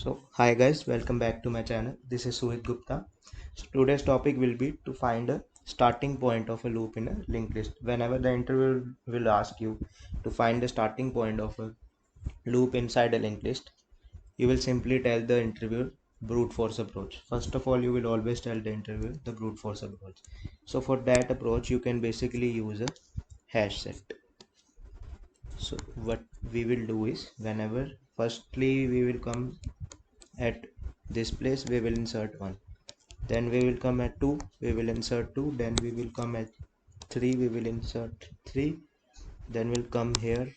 So, hi guys, welcome back to my channel. This is Suhit Gupta. So, today's topic will be to find a starting point of a loop in a linked list. Whenever the interviewer will ask you to find the starting point of a loop inside a linked list, you will simply tell the interviewer brute force approach. First of all, you will always tell the interviewer the brute force approach. So, for that approach, you can basically use a hash set. So, what we will do is whenever firstly we will come at this place, we will insert 1, then we will come at 2, we will insert 2, then we will come at 3, we will insert 3, then we'll come here,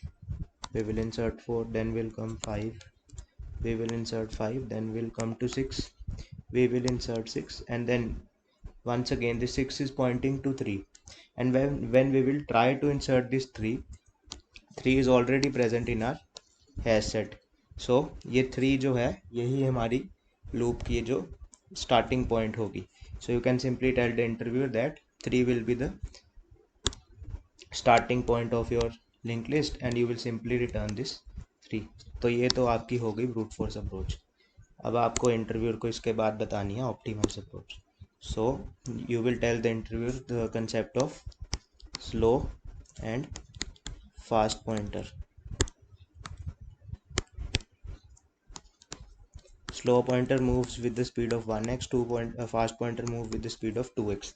we will insert 4, then we'll come 5, we will insert 5, then we'll come to 6, we will insert 6, and then once again the 6 is pointing to 3, and when we will try to insert this 3 is already present in our hash set. So ये 3 जो है यही हमारी loop की जो starting point होगी. So you can simply tell the interviewer that 3 will be the starting point of your link list and you will simply return this 3. तो ये तो आपकी हो गई ब्रूट फोर्स अप्रोच. अब आपको इंटरव्यूअर को इसके बाद बतानी है optimize approach. So you will tell the interviewer the concept of slow and fast pointer. Slow pointer moves with the speed of 1x, fast pointer moves with the speed of 2x.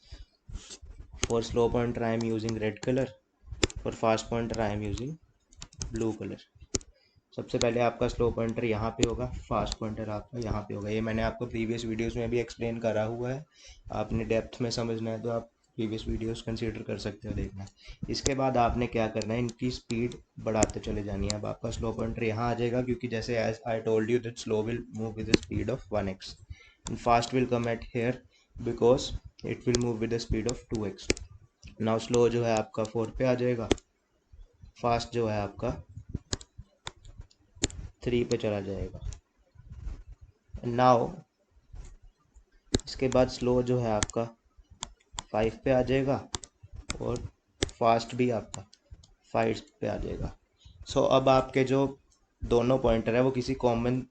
For slow pointer I am using red color, for fast pointer I am using blue color. सबसे पहले आपका slow pointer यहाँ पे होगा, fast pointer आपका यहाँ पे होगा. ये मैंने आपको प्रीवियस वीडियोस में भी एक्सप्लेन करा हुआ है. आपने डेप्थ में समझना है तो आप प्रीवियस वीडियोस कंसीडर कर सकते हो देखना. इसके बाद आपने क्या करना है, इनकी स्पीड बढ़ाते चले जानी है. अब आपका स्लो पॉइंटर यहाँ आ जाएगा क्योंकि जैसे as I told you that slow will move with the speed of 1x and fast will come at here because it will move with the speed of 2x. Now slow जो है आपका 4 पे आ जाएगा, fast जो है आपका 3 पे चला जाएगा. नाउ इसके बाद स्लो जो है आपका 5 पे आ जाएगा और फास्ट भी आपका 5 पे आ जाएगा. सो अब आपके जो दोनों पॉइंटर है वो किसी कॉमन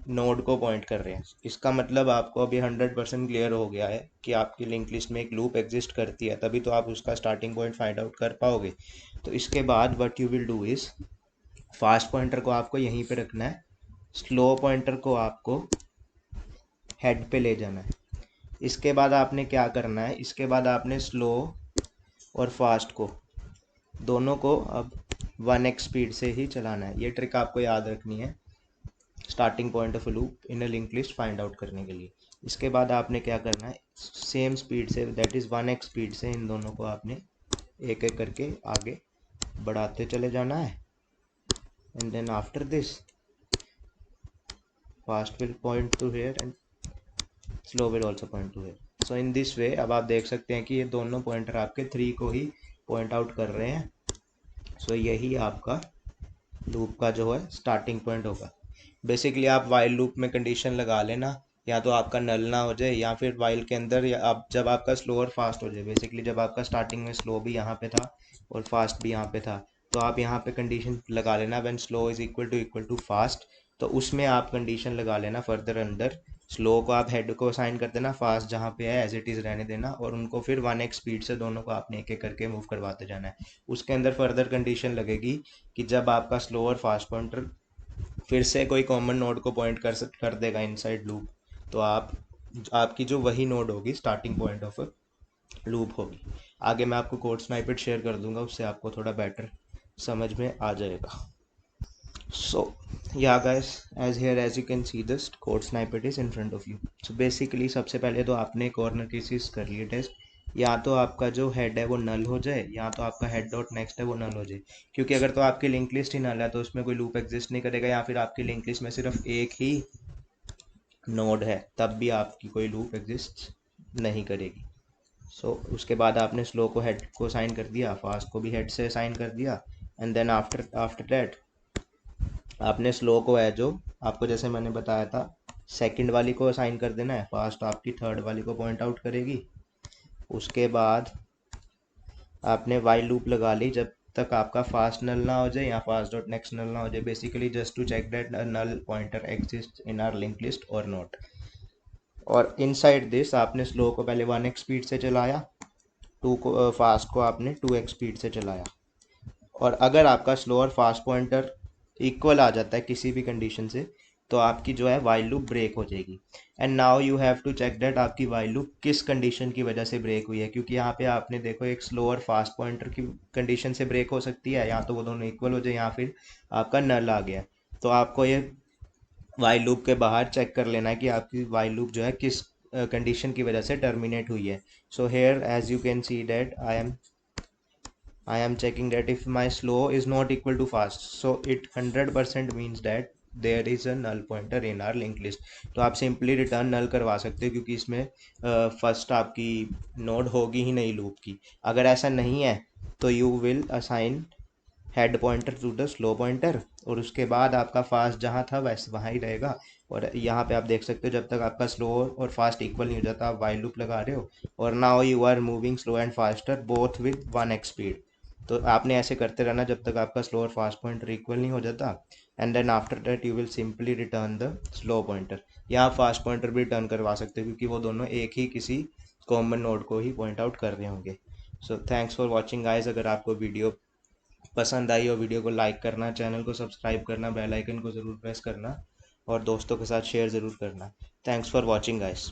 नोड को पॉइंट कर रहे हैं. इसका मतलब आपको अभी 100% क्लियर हो गया है कि आपकी लिंक लिस्ट में एक लूप एग्जिस्ट करती है, तभी तो आप उसका स्टार्टिंग पॉइंट फाइंड आउट कर पाओगे. तो इसके बाद what you will do is, fast pointer को आपको यहीं पे रखना है, स्लो पॉइंटर को आपको हेड पे ले जाना है. इसके बाद आपने क्या करना है, इसके बाद आपने स्लो और फास्ट को दोनों को अब 1x स्पीड से ही चलाना है. ये ट्रिक आपको याद रखनी है starting point of loop in a link list find out करने के लिए. इसके बाद आपने क्या करना है, same speed say that is 1x speed से इन दोनों को आपने एक एक करके आगे बढ़ाते चले जाना है. And then after this fast will point to here and slow will also point to here. So in this way अब आप देख सकते हैं कि ये दोनों पॉइंटर आपके 3 को ही पॉइंट आउट कर रहे हैं. सो यही आपका लूप का जो है स्टार्टिंग पॉइंट होगा. बेसिकली आप वाइल लूप में कंडीशन लगा लेना, या तो आपका नल ना हो जाए या फिर वाइल के अंदर या आप जब आपका स्लो और फास्ट हो जाए. बेसिकली जब आपका स्टार्टिंग में स्लो भी यहाँ पे था और फास्ट भी यहाँ पे था, तो आप यहाँ पे कंडीशन लगा लेना when slow is equal to fast. तो उसमें आप कंडीशन लगा लेना फर्दर अंदर, स्लो को आप हेड को असाइन कर देना, फास्ट जहाँ पे है एज इट इज़ रहने देना, और उनको फिर 1x स्पीड से दोनों को आपने एक एक करके मूव करवाते जाना है. उसके अंदर फर्दर कंडीशन लगेगी कि जब आपका स्लो और फास्ट पॉइंटर फिर से कोई कॉमन नोड को पॉइंट कर देगा इनसाइड लूप, तो आपकी जो वही नोड होगी स्टार्टिंग पॉइंट ऑफ लूप होगी. आगे मैं आपको कोड स्नाइपेट शेयर कर दूंगा, उससे आपको थोड़ा बेटर समझ में आ जाएगा. So yeah guys, as you can see this code snippet is in front of you. So basically सबसे पहले तो आपने कॉर्नर केसेस कर लिए टेस्ट. या तो आपका जो हेड है वो नल हो जाए, या तो आपका हेड डॉट नेक्स्ट है वो नल हो जाए. क्योंकि अगर तो आपकी लिंक लिस्ट ही नल है तो उसमें कोई लूप एग्जिस्ट नहीं करेगा, या फिर आपकी लिंक लिस्ट में सिर्फ एक ही नोड है तब भी आपकी कोई लूप एग्जिस्ट नहीं करेगी. सो उसके बाद आपने स्लो को हेड को असाइन कर दिया, फास्ट को भी हेड से असाइन कर दिया, एंड देन आफ्टर दैट आपने स्लो को है जो आपको जैसे मैंने बताया था सेकंड वाली को असाइन कर देना है, फास्ट आपकी थर्ड वाली को पॉइंट आउट करेगी. उसके बाद आपने वाइल लूप लगा ली. जब तक आपका फास्ट नल ना हो जाए या फास्ट डॉट नेक्स्ट नल ना हो जाए, basically just to check that a null pointer exist in our link list और नॉट। और इनसाइड दिस आपने स्लो को पहले 1x स्पीड से चलाया, टू को फास्ट को आपने 2x स्पीड से चलाया। और अगर आपका स्लो और फास्ट पॉइंटर इक्वल आ जाता है किसी भी कंडीशन से, तो आपकी जो है वाइल लूप ब्रेक हो जाएगी। And now you have to check that आपकी वाइल लूप किस कंडीशन की वजह से ब्रेक हुई है, क्योंकि यहाँ पे आपने देखो एक स्लो और फास्ट पॉइंटर की कंडीशन से ब्रेक हो सकती है, या तो वो दोनों इक्वल हो जाए या फिर आपका नल आ गया। तो आपको ये वाइल लूप के बाहर चेक कर लेना है कि आपकी वाइल लूप जो है किस कंडीशन की वजह से टर्मिनेट हुई है। So here as you can see that I am checking that if my slow is not equal to fast, so it 100% means that there is a null pointer in our linked list। तो आप simply return नल करवा सकते हो, क्योंकि इसमें first आपकी node होगी ही नहीं लूप की। अगर ऐसा नहीं है तो you will assign head pointer to the slow pointer, और उसके बाद आपका फास्ट जहाँ था वैसे वहाँ ही रहेगा। और यहाँ पे आप देख सकते हो जब तक आपका स्लो और फास्ट इक्वल नहीं हो जाता आप वाइल लूप लगा रहे हो, और now you are moving slow and faster both with 1x speed. तो आपने ऐसे करते रहना जब तक आपका स्लो और फास्ट पॉइंटर इक्वल नहीं हो जाता, and then after that you will simply return the slow pointer. या आप फास्ट पॉइंटर भी रिटर्न करवा सकते हो, क्योंकि वो दोनों एक ही किसी कॉमन नोड को ही पॉइंट आउट कर रहे होंगे। So thanks for watching guys. अगर आपको वीडियो पसंद आई हो, वीडियो को लाइक करना, चैनल को सब्सक्राइब करना, बेल आइकन को ज़रूर प्रेस करना और दोस्तों के साथ शेयर ज़रूर करना। Thanks for watching guys.